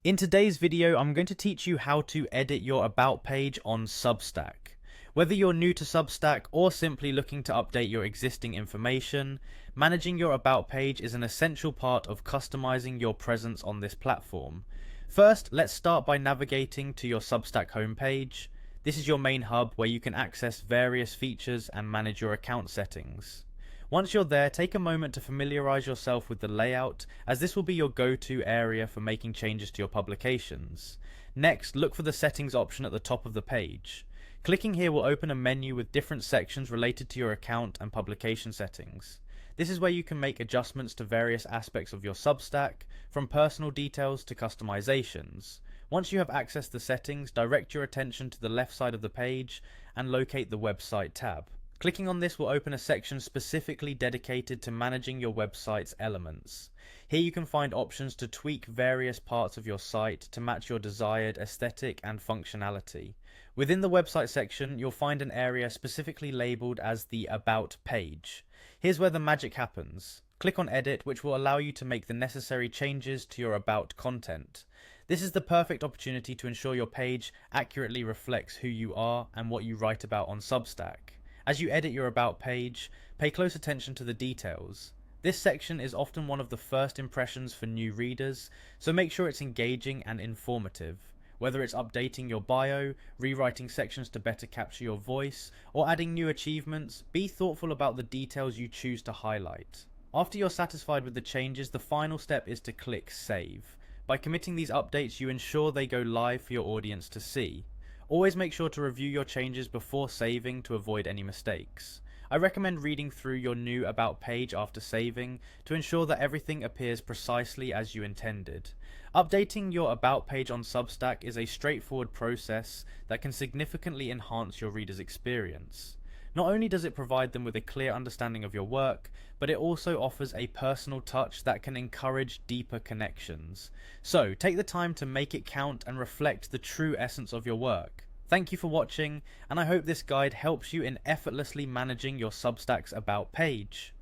In today's video, I'm going to teach you how to edit your About page on Substack. Whether you're new to Substack or simply looking to update your existing information, managing your About page is an essential part of customizing your presence on this platform. First, let's start by navigating to your Substack homepage. This is your main hub where you can access various features and manage your account settings. Once you're there, take a moment to familiarize yourself with the layout, as this will be your go-to area for making changes to your publications. Next, look for the settings option at the top of the page. Clicking here will open a menu with different sections related to your account and publication settings. This is where you can make adjustments to various aspects of your Substack, from personal details to customizations. Once you have accessed the settings, direct your attention to the left side of the page and locate the website tab. Clicking on this will open a section specifically dedicated to managing your website's elements. Here you can find options to tweak various parts of your site to match your desired aesthetic and functionality. Within the website section, you'll find an area specifically labeled as the About page. Here's where the magic happens. Click on Edit, which will allow you to make the necessary changes to your About content. This is the perfect opportunity to ensure your page accurately reflects who you are and what you write about on Substack. As you edit your About page, pay close attention to the details. This section is often one of the first impressions for new readers, so make sure it's engaging and informative. Whether it's updating your bio, rewriting sections to better capture your voice, or adding new achievements, be thoughtful about the details you choose to highlight. After you're satisfied with the changes, the final step is to click Save. By committing these updates, you ensure they go live for your audience to see. Always make sure to review your changes before saving to avoid any mistakes. I recommend reading through your new About page after saving to ensure that everything appears precisely as you intended. Updating your About page on Substack is a straightforward process that can significantly enhance your readers' experience. Not only does it provide them with a clear understanding of your work, but it also offers a personal touch that can encourage deeper connections. So, take the time to make it count and reflect the true essence of your work. Thank you for watching, and I hope this guide helps you in effortlessly managing your Substack's About page.